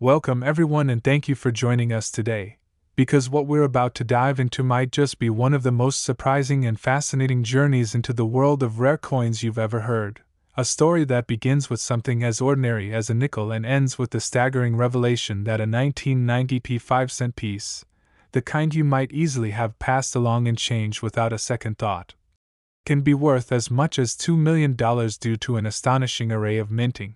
Welcome everyone and thank you for joining us today, because what we're about to dive into might just be one of the most surprising and fascinating journeys into the world of rare coins you've ever heard. A story that begins with something as ordinary as a nickel and ends with the staggering revelation that a 1990p 5-cent piece, the kind you might easily have passed along in change without a second thought, can be worth as much as $2 million due to an astonishing array of minting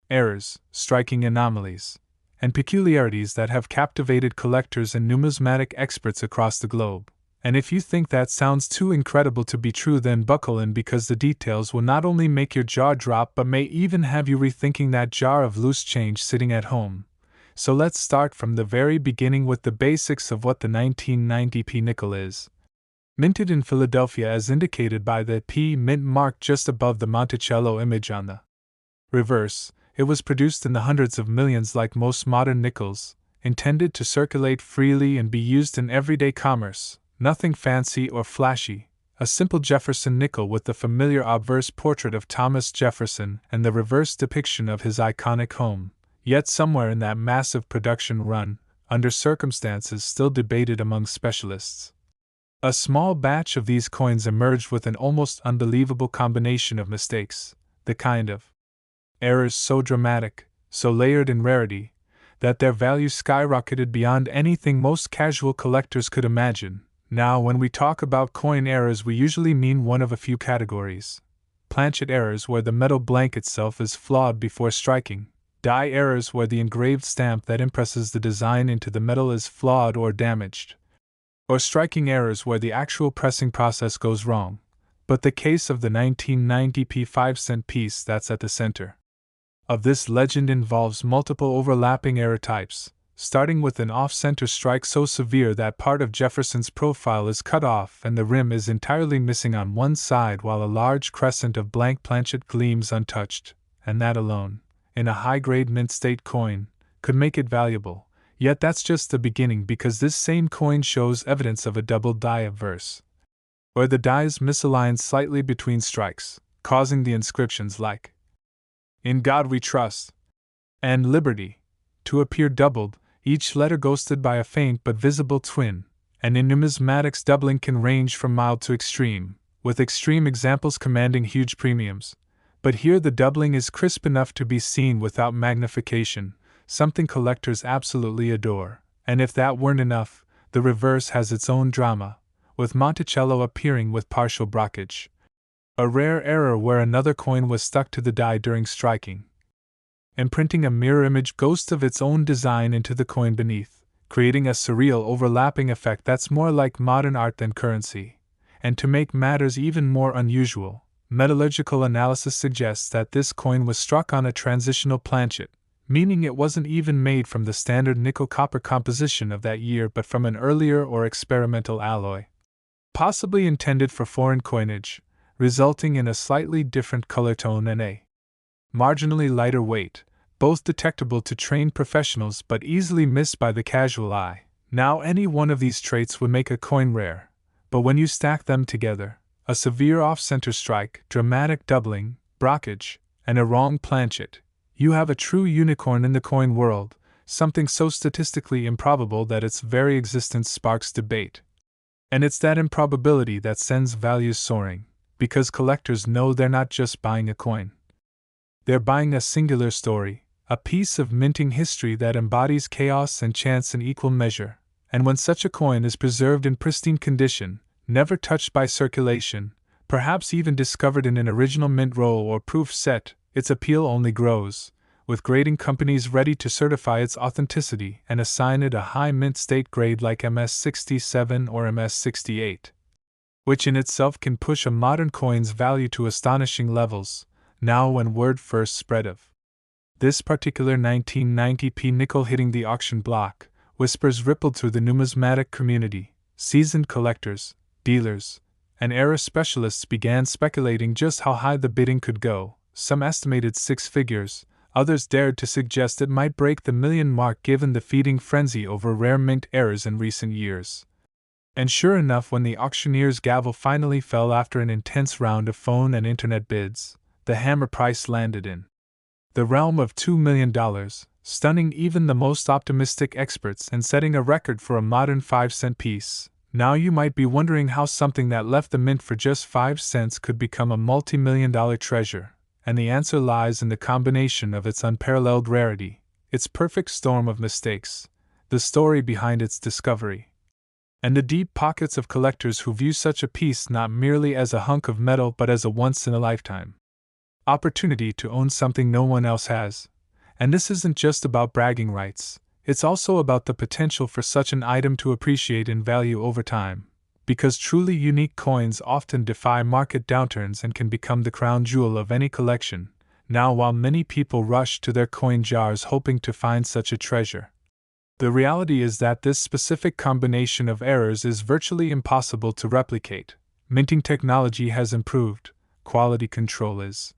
errors, striking anomalies, and peculiarities that have captivated collectors and numismatic experts across the globe. And if you think that sounds too incredible to be true, then buckle in, because the details will not only make your jaw drop but may even have you rethinking that jar of loose change sitting at home. So let's start from the very beginning with the basics of what the 1990p nickel is. Minted in Philadelphia as indicated by the P mint mark just above the Monticello image on the reverse, it was produced in the hundreds of millions like most modern nickels, intended to circulate freely and be used in everyday commerce. Nothing fancy or flashy, a simple Jefferson nickel with the familiar obverse portrait of Thomas Jefferson and the reverse depiction of his iconic home. Yet somewhere in that massive production run, under circumstances still debated among specialists, a small batch of these coins emerged with an almost unbelievable combination of mistakes, the kind of errors so dramatic, so layered in rarity, that their value skyrocketed beyond anything most casual collectors could imagine. Now, when we talk about coin errors, we usually mean one of a few categories: planchet errors, where the metal blank itself is flawed before striking; die errors, where the engraved stamp that impresses the design into the metal is flawed or damaged; or striking errors, where the actual pressing process goes wrong. But the case of the 1990p 5-cent piece that's at the center of this legend involves multiple overlapping error types, starting with an off-center strike so severe that part of Jefferson's profile is cut off and the rim is entirely missing on one side, while a large crescent of blank planchet gleams untouched, and that alone, in a high-grade mint-state coin, could make it valuable. Yet that's just the beginning, because this same coin shows evidence of a double die obverse, where the dies misalign slightly between strikes, causing the inscriptions like "In God We Trust" and "Liberty" to appear doubled, each letter ghosted by a faint but visible twin. And in numismatics, doubling can range from mild to extreme, with extreme examples commanding huge premiums. But here the doubling is crisp enough to be seen without magnification, something collectors absolutely adore. And if that weren't enough, the reverse has its own drama, with Monticello appearing with partial blockage, a rare error where another coin was stuck to the die during striking, imprinting a mirror image ghost of its own design into the coin beneath, creating a surreal overlapping effect that's more like modern art than currency. And to make matters even more unusual, metallurgical analysis suggests that this coin was struck on a transitional planchet, meaning it wasn't even made from the standard nickel-copper composition of that year but from an earlier or experimental alloy, possibly intended for foreign coinage, resulting in a slightly different color tone and a marginally lighter weight, both detectable to trained professionals but easily missed by the casual eye. Now, any one of these traits would make a coin rare, but when you stack them together, a severe off-center strike, dramatic doubling, blockage, and a wrong planchet, you have a true unicorn in the coin world, something so statistically improbable that its very existence sparks debate. And it's that improbability that sends values soaring, because collectors know they're not just buying a coin. They're buying a singular story, a piece of minting history that embodies chaos and chance in equal measure. And when such a coin is preserved in pristine condition, never touched by circulation, perhaps even discovered in an original mint roll or proof set, its appeal only grows, with grading companies ready to certify its authenticity and assign it a high mint state grade like MS67 or MS68, which in itself can push a modern coin's value to astonishing levels. Now, when word first spread of this particular 1990p nickel hitting the auction block, whispers rippled through the numismatic community. Seasoned collectors, dealers, and error specialists began speculating just how high the bidding could go. Some estimated 6 figures, others dared to suggest it might break the million mark given the feeding frenzy over rare mint errors in recent years. And sure enough, when the auctioneer's gavel finally fell after an intense round of phone and internet bids, the hammer price landed in the realm of $2 million, stunning even the most optimistic experts and setting a record for a modern 5-cent piece. Now you might be wondering how something that left the mint for just 5 cents could become a multi-million-dollar treasure, and the answer lies in the combination of its unparalleled rarity, its perfect storm of mistakes, the story behind its discovery, and the deep pockets of collectors who view such a piece not merely as a hunk of metal but as a once-in-a-lifetime opportunity to own something no one else has. And this isn't just about bragging rights, it's also about the potential for such an item to appreciate in value over time, because truly unique coins often defy market downturns and can become the crown jewel of any collection. Now, while many people rush to their coin jars hoping to find such a treasure, the reality is that this specific combination of errors is virtually impossible to replicate. Minting technology has improved, quality control is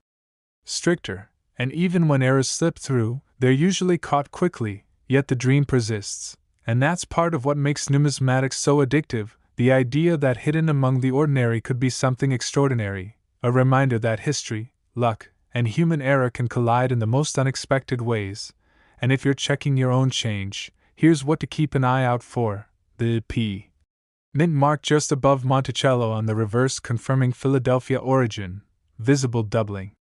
stricter, and even when errors slip through, they're usually caught quickly, yet the dream persists. And that's part of what makes numismatics so addictive, the idea that hidden among the ordinary could be something extraordinary, a reminder that history, luck, and human error can collide in the most unexpected ways. And if you're checking your own change, here's what to keep an eye out for: the P mint mark just above Monticello on the reverse, confirming Philadelphia origin, visible doubling.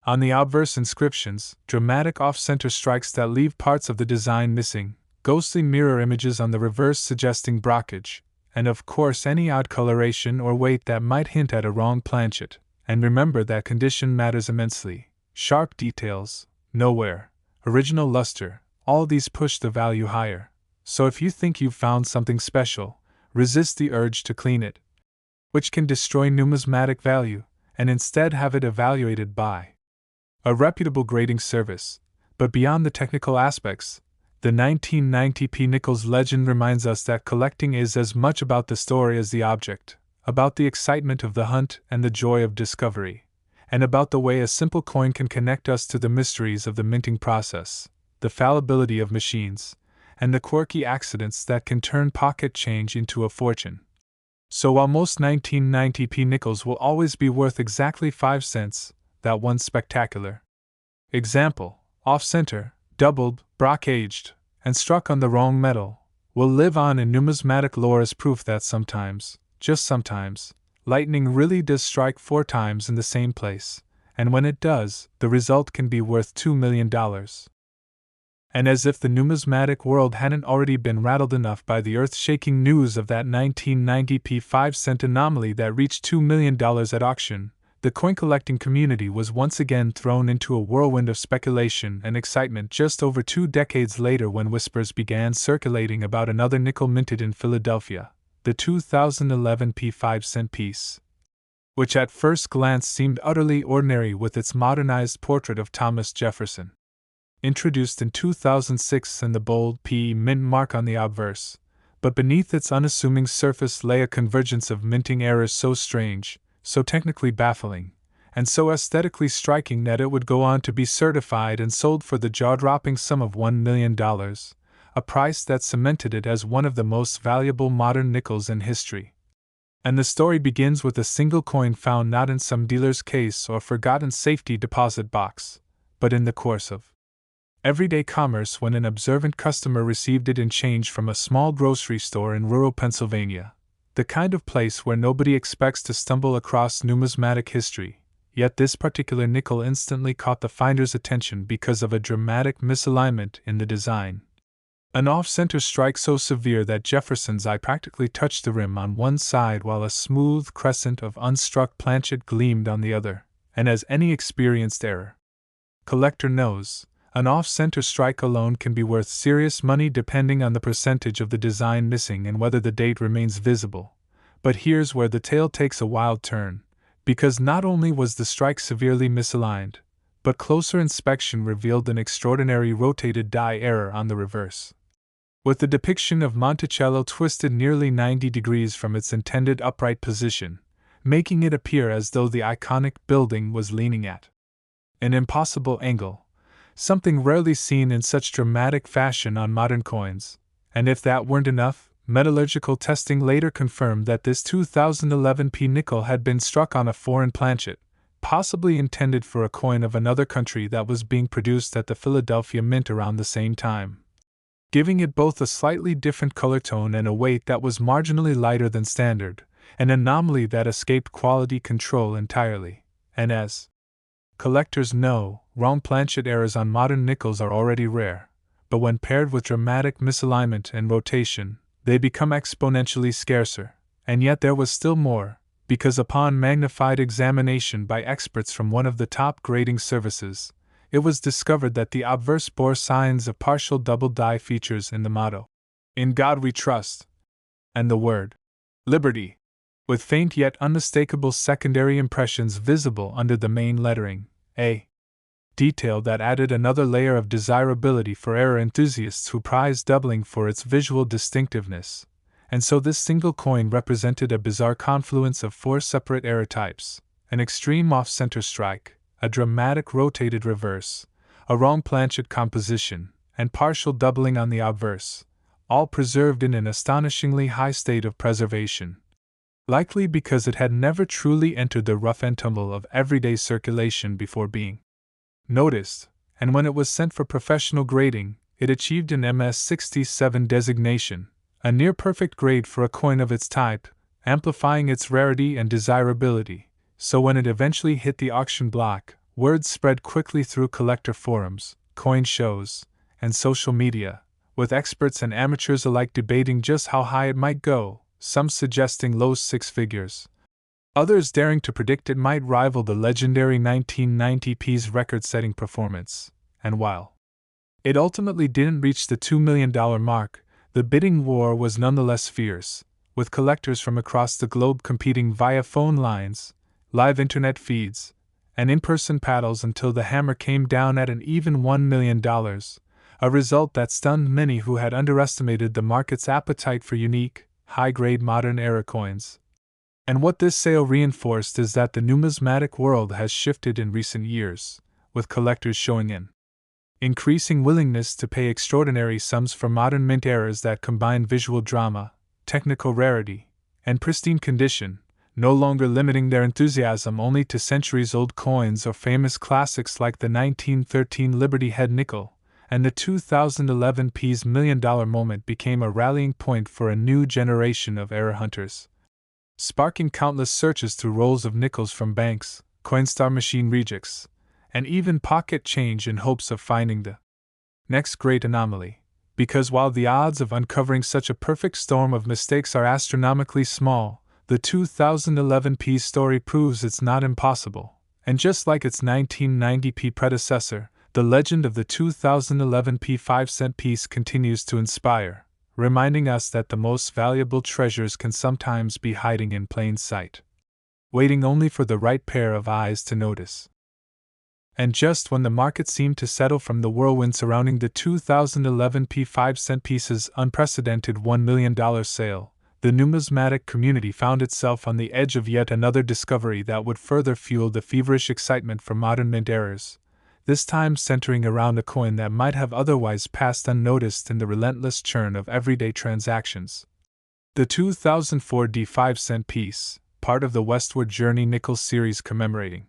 On the obverse inscriptions, dramatic off-center strikes that leave parts of the design missing, ghostly mirror images on the reverse suggesting brockage, and of course any odd coloration or weight that might hint at a wrong planchet. And remember that condition matters immensely. Sharp details, no wear, original luster, all these push the value higher. So if you think you've found something special, resist the urge to clean it, which can destroy numismatic value, and instead have it evaluated by a reputable grading service. But beyond the technical aspects, the 1990 P. Nichols legend reminds us that collecting is as much about the story as the object, about the excitement of the hunt and the joy of discovery, and about the way a simple coin can connect us to the mysteries of the minting process, the fallibility of machines, and the quirky accidents that can turn pocket change into a fortune. So while most 1990 P. Nickels will always be worth exactly 5 cents, that one spectacular example, off-center, doubled, brock-aged, and struck on the wrong metal, will live on in numismatic lore as proof that sometimes, just sometimes, lightning really does strike 4 times in the same place, and when it does, the result can be worth $2 million. And as if the numismatic world hadn't already been rattled enough by the earth-shaking news of that 1990 P 5-cent anomaly that reached $2 million at auction, the coin-collecting community was once again thrown into a whirlwind of speculation and excitement just over 2 decades later when whispers began circulating about another nickel minted in Philadelphia, the 2011 P 5-cent piece, which at first glance seemed utterly ordinary with its modernized portrait of Thomas Jefferson, introduced in 2006 and the bold P mint mark on the obverse, but beneath its unassuming surface lay a convergence of minting errors so strange, so technically baffling, and so aesthetically striking that it would go on to be certified and sold for the jaw-dropping sum of $1 million, a price that cemented it as one of the most valuable modern nickels in history. And the story begins with a single coin found not in some dealer's case or forgotten safety deposit box, but in the course of everyday commerce when an observant customer received it in change from a small grocery store in rural Pennsylvania, the kind of place where nobody expects to stumble across numismatic history. Yet this particular nickel instantly caught the finder's attention because of a dramatic misalignment in the design. An off-center strike so severe that Jefferson's eye practically touched the rim on one side while a smooth crescent of unstruck planchet gleamed on the other, and as any experienced collector knows, an off-center strike alone can be worth serious money depending on the percentage of the design missing and whether the date remains visible. But here's where the tale takes a wild turn, because not only was the strike severely misaligned, but closer inspection revealed an extraordinary rotated die error on the reverse, with the depiction of Monticello twisted nearly 90 degrees from its intended upright position, making it appear as though the iconic building was leaning at an impossible angle, something rarely seen in such dramatic fashion on modern coins. And if that weren't enough, metallurgical testing later confirmed that this 2011 P nickel had been struck on a foreign planchet, possibly intended for a coin of another country that was being produced at the Philadelphia Mint around the same time, giving it both a slightly different color tone and a weight that was marginally lighter than standard, an anomaly that escaped quality control entirely. And as collectors know, wrong-planchet errors on modern nickels are already rare, but when paired with dramatic misalignment and rotation, they become exponentially scarcer. And yet there was still more, because upon magnified examination by experts from one of the top grading services, it was discovered that the obverse bore signs of partial double die features in the motto, "In God We Trust," and the word, "Liberty," with faint yet unmistakable secondary impressions visible under the main lettering, a detail that added another layer of desirability for error enthusiasts who prize doubling for its visual distinctiveness. And so this single coin represented a bizarre confluence of 4 separate error types: an extreme off-center strike, a dramatic rotated reverse, a wrong-planchet composition, and partial doubling on the obverse, all preserved in an astonishingly high state of preservation. Likely because it had never truly entered the rough and tumble of everyday circulation before being noticed, and when it was sent for professional grading, it achieved an MS-67 designation, a near-perfect grade for a coin of its type, amplifying its rarity and desirability. So when it eventually hit the auction block, word spread quickly through collector forums, coin shows, and social media, with experts and amateurs alike debating just how high it might go, some suggesting low 6 figures, others daring to predict it might rival the legendary 1990's record-setting performance. And while it ultimately didn't reach the $2 million mark, the bidding war was nonetheless fierce, with collectors from across the globe competing via phone lines, live internet feeds, and in-person paddles until the hammer came down at an even $1 million, a result that stunned many who had underestimated the market's appetite for unique, high-grade modern era coins. And what this sale reinforced is that the numismatic world has shifted in recent years, with collectors showing an increasing willingness to pay extraordinary sums for modern mint errors that combine visual drama, technical rarity, and pristine condition, no longer limiting their enthusiasm only to centuries-old coins or famous classics like the 1913 Liberty Head nickel, and the 2011's $1 million moment became a rallying point for a new generation of error hunters, sparking countless searches through rolls of nickels from banks, Coinstar machine rejects, and even pocket change in hopes of finding the next great anomaly. Because while the odds of uncovering such a perfect storm of mistakes are astronomically small, the 2011's story proves it's not impossible. And just like its 1990's predecessor, the legend of the 2011's 5-cent piece continues to inspire, reminding us that the most valuable treasures can sometimes be hiding in plain sight, waiting only for the right pair of eyes to notice. And just when the market seemed to settle from the whirlwind surrounding the 2011's 5-cent piece's unprecedented $1 million sale, the numismatic community found itself on the edge of yet another discovery that would further fuel the feverish excitement for modern mint errors, this time centering around a coin that might have otherwise passed unnoticed in the relentless churn of everyday transactions. The 2004 5-cent piece, part of the Westward Journey nickel series commemorating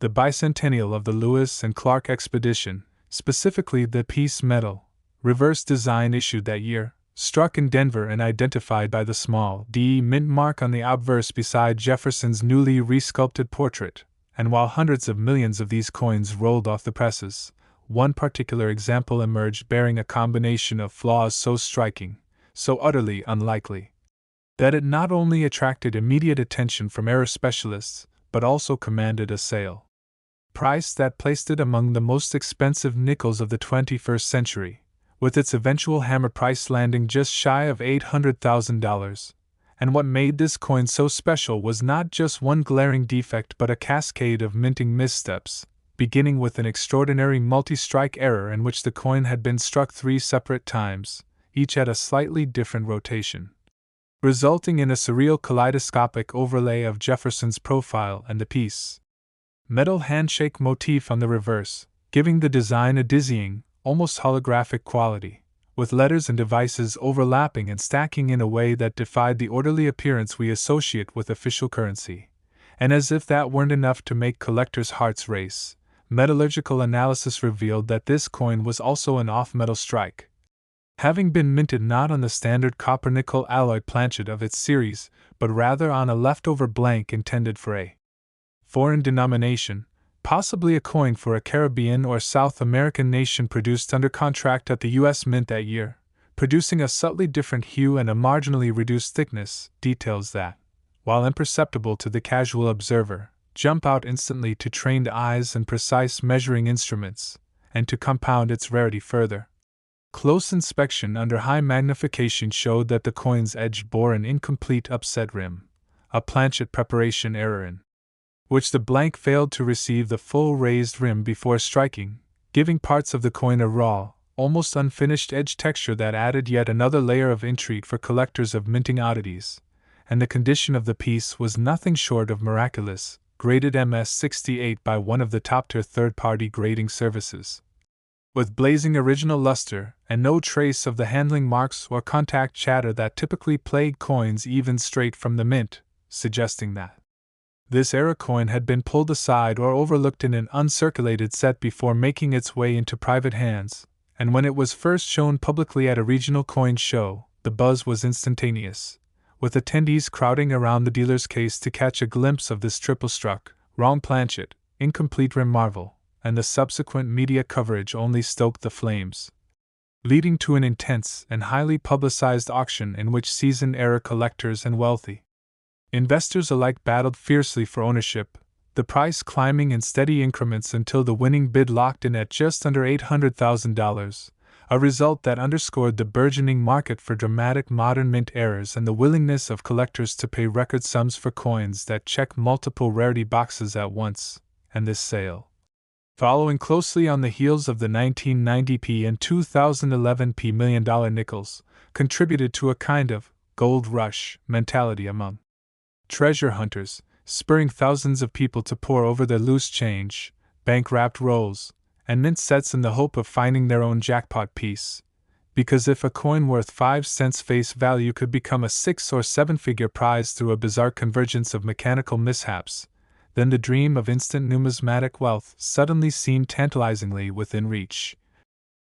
the bicentennial of the Lewis and Clark expedition, specifically the piece metal, reverse design issued that year, struck in Denver and identified by the small D mint mark on the obverse beside Jefferson's newly resculpted portrait. And while hundreds of millions of these coins rolled off the presses, one particular example emerged bearing a combination of flaws so striking, so utterly unlikely, that it not only attracted immediate attention from error specialists, but also commanded a sale price that placed it among the most expensive nickels of the 21st century, with its eventual hammer price landing just shy of $800,000. And what made this coin so special was not just one glaring defect but a cascade of minting missteps, beginning with an extraordinary multi-strike error in which the coin had been struck 3 separate times, each at a slightly different rotation, resulting in a surreal kaleidoscopic overlay of Jefferson's profile and the piece metal handshake motif on the reverse, giving the design a dizzying, almost holographic quality, with letters and devices overlapping and stacking in a way that defied the orderly appearance we associate with official currency. And as if that weren't enough to make collectors' hearts race, metallurgical analysis revealed that this coin was also an off-metal strike, having been minted not on the standard copper-nickel alloy planchet of its series, but rather on a leftover blank intended for a foreign denomination, possibly a coin for a Caribbean or South American nation produced under contract at the U.S. Mint that year, producing a subtly different hue and a marginally reduced thickness, details that, while imperceptible to the casual observer, jump out instantly to trained eyes and precise measuring instruments, and to compound its rarity further. Close inspection under high magnification showed that the coin's edge bore an incomplete upset rim, a planchet preparation error in which the blank failed to receive the full raised rim before striking, giving parts of the coin a raw, almost unfinished edge texture that added yet another layer of intrigue for collectors of minting oddities, and the condition of the piece was nothing short of miraculous, graded MS-68 by one of the top-tier third-party grading services, with blazing original luster and no trace of the handling marks or contact chatter that typically plague coins even straight from the mint, suggesting that this era coin had been pulled aside or overlooked in an uncirculated set before making its way into private hands, and when it was first shown publicly at a regional coin show, the buzz was instantaneous, with attendees crowding around the dealer's case to catch a glimpse of this triple-struck, wrong-planchet, incomplete rim marvel, and the subsequent media coverage only stoked the flames, leading to an intense and highly publicized auction in which seasoned-era collectors and wealthy investors alike battled fiercely for ownership, the price climbing in steady increments until the winning bid locked in at just under $800,000, a result that underscored the burgeoning market for dramatic modern mint eras and the willingness of collectors to pay record sums for coins that check multiple rarity boxes at once, and this sale, following closely on the heels of the 1990p and 2011p million-dollar nickels, contributed to a kind of gold rush mentality among treasure hunters, spurring thousands of people to pore over their loose change, bank-wrapped rolls, and mint sets in the hope of finding their own jackpot piece. Because if a coin worth 5 cents face value could become a 6 or 7-figure prize through a bizarre convergence of mechanical mishaps, then the dream of instant numismatic wealth suddenly seemed tantalizingly within reach.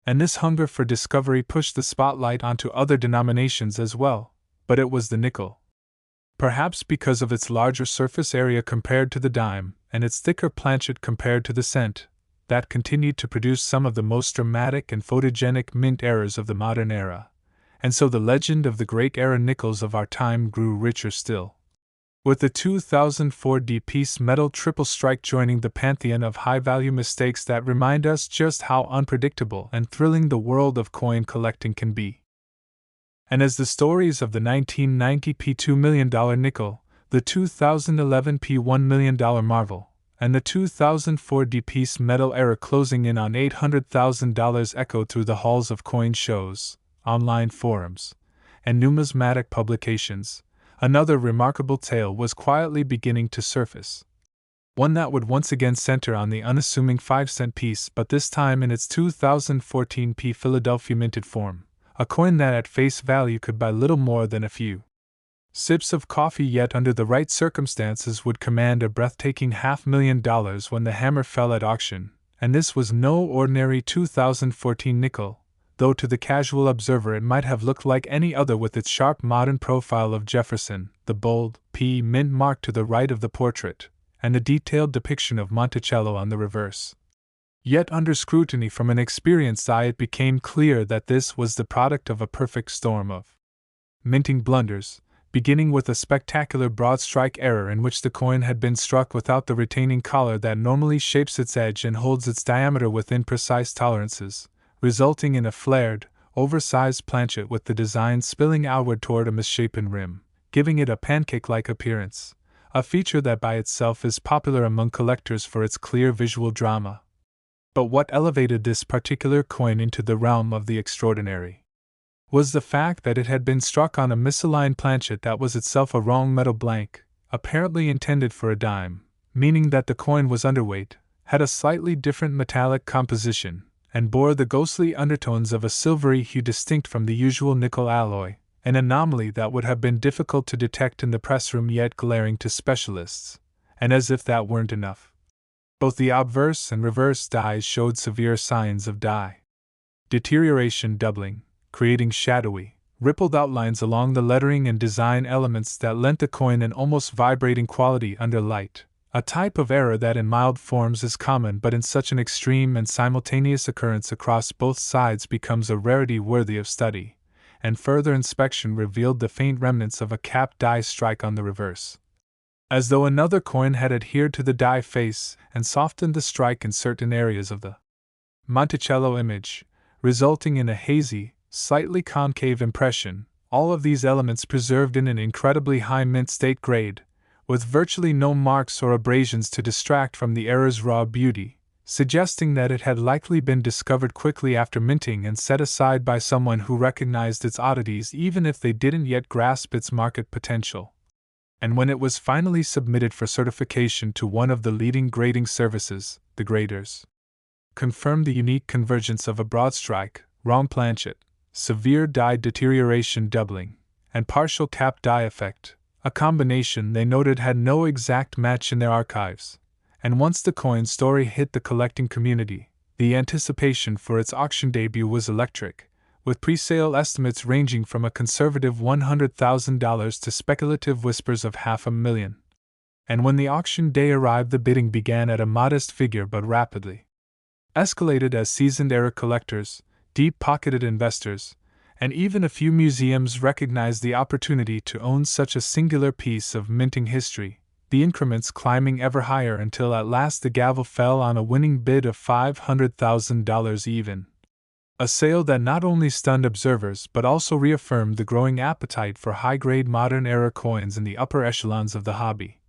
And this hunger for discovery pushed the spotlight onto other denominations as well, but it was the nickel, perhaps because of its larger surface area compared to the dime, and its thicker planchet compared to the cent, that continued to produce some of the most dramatic and photogenic mint errors of the modern era, and so the legend of the great era nickels of our time grew richer still, with the 2004 D-piece metal triple strike joining the pantheon of high-value mistakes that remind us just how unpredictable and thrilling the world of coin collecting can be. And as the stories of the 1990 $2 million nickel, the 2011 $1 million marvel, and the 2004 D-piece metal era closing in on $800,000 echoed through the halls of coin shows, online forums, and numismatic publications, another remarkable tale was quietly beginning to surface. One that would once again center on the unassuming 5-cent piece, but this time in its 2014 Philadelphia minted form, a coin that at face value could buy little more than a few sips of coffee, yet under the right circumstances would command a breathtaking $500,000 when the hammer fell at auction, and this was no ordinary 2014 nickel, though to the casual observer it might have looked like any other with its sharp modern profile of Jefferson, the bold P mint mark to the right of the portrait, and the detailed depiction of Monticello on the reverse. Yet under scrutiny from an experienced eye it became clear that this was the product of a perfect storm of minting blunders, beginning with a spectacular broadstrike error in which the coin had been struck without the retaining collar that normally shapes its edge and holds its diameter within precise tolerances, resulting in a flared, oversized planchet with the design spilling outward toward a misshapen rim, giving it a pancake-like appearance, a feature that by itself is popular among collectors for its clear visual drama. But what elevated this particular coin into the realm of the extraordinary was the fact that it had been struck on a misaligned planchet that was itself a wrong metal blank, apparently intended for a dime, meaning that the coin was underweight, had a slightly different metallic composition, and bore the ghostly undertones of a silvery hue distinct from the usual nickel alloy, an anomaly that would have been difficult to detect in the pressroom yet glaring to specialists, And as if that weren't enough, both the obverse and reverse dies showed severe signs of die deterioration, doubling, creating shadowy, rippled outlines along the lettering and design elements that lent the coin an almost vibrating quality under light, a type of error that in mild forms is common but in such an extreme and simultaneous occurrence across both sides becomes a rarity worthy of study, and further inspection revealed the faint remnants of a capped die strike on the reverse, as though another coin had adhered to the die face and softened the strike in certain areas of the Monticello image, resulting in a hazy, slightly concave impression, all of these elements preserved in an incredibly high mint state grade, with virtually no marks or abrasions to distract from the error's raw beauty, suggesting that it had likely been discovered quickly after minting and set aside by someone who recognized its oddities even if they didn't yet grasp its market potential. And when it was finally submitted for certification to one of the leading grading services, the graders confirmed the unique convergence of a broadstrike, wrong-planchet, severe die deterioration doubling, and partial cap die effect, a combination they noted had no exact match in their archives. And once the coin story hit the collecting community, the anticipation for its auction debut was electric, with pre-sale estimates ranging from a conservative $100,000 to speculative whispers of $500,000. And when the auction day arrived, the bidding began at a modest figure but rapidly escalated as seasoned era collectors, deep-pocketed investors, and even a few museums recognized the opportunity to own such a singular piece of minting history, the increments climbing ever higher until at last the gavel fell on a winning bid of $500,000 even. A sale that not only stunned observers but also reaffirmed the growing appetite for high-grade modern-era coins in the upper echelons of the hobby,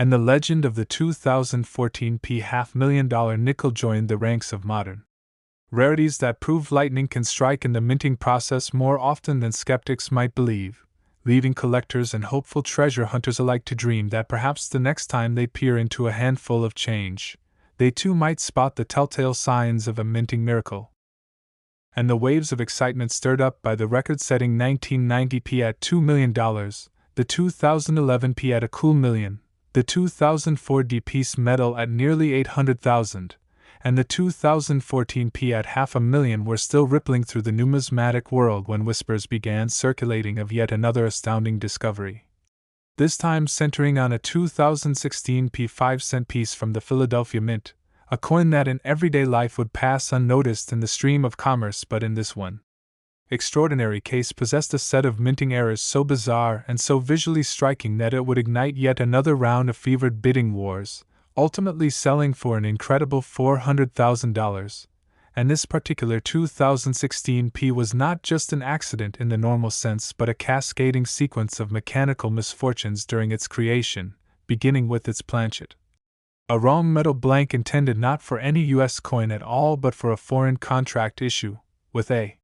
and the legend of the 2014 $500,000 nickel joined the ranks of modern rarities that prove lightning can strike in the minting process more often than skeptics might believe, leaving collectors and hopeful treasure hunters alike to dream that perhaps the next time they peer into a handful of change, they too might spot the telltale signs of a minting miracle. And the waves of excitement stirred up by the record-setting 1990 P at $2 million, the 2011 P at a cool $1 million, the 2004 D piece metal at nearly $800,000, and the 2014 P at $500,000 were still rippling through the numismatic world when whispers began circulating of yet another astounding discovery. This time centering on a 2016 P 5-cent piece from the Philadelphia Mint, a coin that in everyday life would pass unnoticed in the stream of commerce, but in this one extraordinary case possessed a set of minting errors so bizarre and so visually striking that it would ignite yet another round of fevered bidding wars, ultimately selling for an incredible $400,000. And this particular 2016 P was not just an accident in the normal sense but a cascading sequence of mechanical misfortunes during its creation, beginning with its planchet. A wrong metal blank intended not for any U.S. coin at all but for a foreign contract issue, with a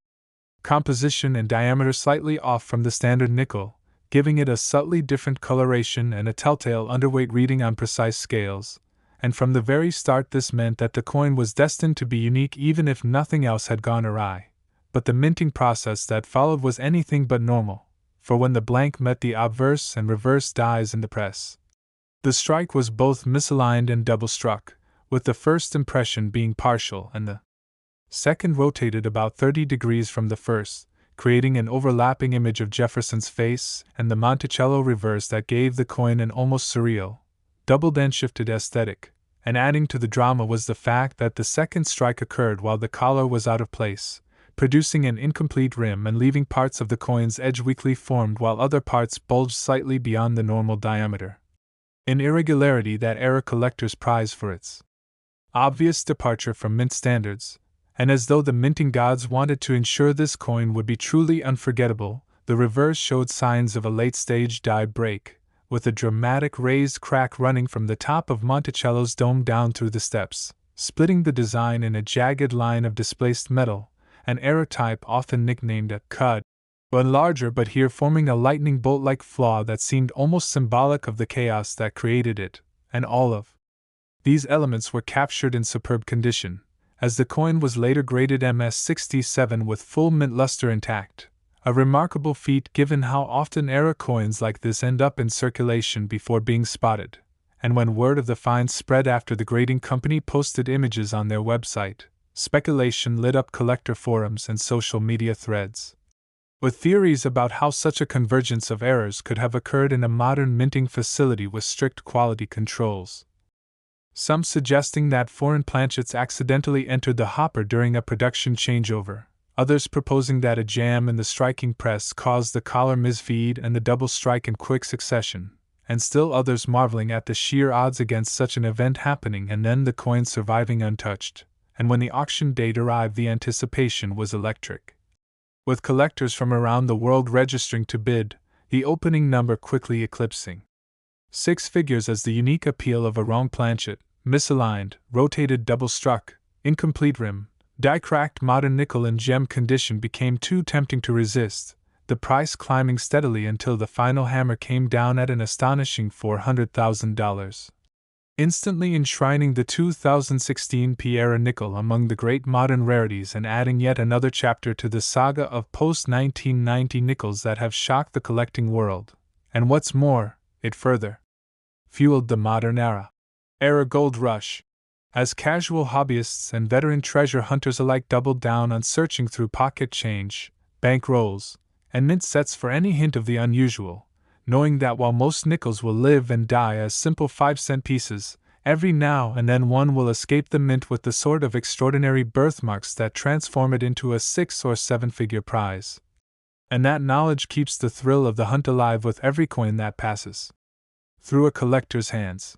composition and diameter slightly off from the standard nickel, giving it a subtly different coloration and a telltale underweight reading on precise scales, and from the very start this meant that the coin was destined to be unique even if nothing else had gone awry. But the minting process that followed was anything but normal, for when the blank met the obverse and reverse dies in the press, the strike was both misaligned and double-struck, with the first impression being partial and the second rotated about 30 degrees from the first, creating an overlapping image of Jefferson's face and the Monticello reverse that gave the coin an almost surreal, doubled and shifted aesthetic, and adding to the drama was the fact that the second strike occurred while the collar was out of place, producing an incomplete rim and leaving parts of the coin's edge weakly formed while other parts bulged slightly beyond the normal diameter. An irregularity that era collectors prize for its obvious departure from mint standards, and as though the minting gods wanted to ensure this coin would be truly unforgettable, the reverse showed signs of a late-stage die break, with a dramatic raised crack running from the top of Monticello's dome down through the steps, splitting the design in a jagged line of displaced metal, an error type often nicknamed a cud, but larger but here forming a lightning bolt-like flaw that seemed almost symbolic of the chaos that created it, and all of these elements were captured in superb condition, as the coin was later graded MS-67 with full mint luster intact, a remarkable feat given how often era coins like this end up in circulation before being spotted, and when word of the find spread after the grading company posted images on their website, speculation lit up collector forums and social media threads, with theories about how such a convergence of errors could have occurred in a modern minting facility with strict quality controls. Some suggesting that foreign planchets accidentally entered the hopper during a production changeover, others proposing that a jam in the striking press caused the collar misfeed and the double strike in quick succession, and still others marveling at the sheer odds against such an event happening and then the coins surviving untouched, and when the auction date arrived the anticipation was electric. With collectors from around the world registering to bid, the opening number quickly eclipsing 6 figures as the unique appeal of a wrong-planchet, misaligned, rotated double-struck, incomplete rim, die-cracked modern nickel in gem condition became too tempting to resist, the price climbing steadily until the final hammer came down at an astonishing $400,000. Instantly enshrining the 2016 P-era nickel among the great modern rarities and adding yet another chapter to the saga of post-1990 nickels that have shocked the collecting world, and what's more, it further fueled the modern era gold rush, as casual hobbyists and veteran treasure hunters alike doubled down on searching through pocket change, bank rolls, and mint sets for any hint of the unusual, knowing that while most nickels will live and die as simple 5-cent pieces, every now and then one will escape the mint with the sort of extraordinary birthmarks that transform it into a 6 or 7-figure prize. And that knowledge keeps the thrill of the hunt alive with every coin that passes through a collector's hands.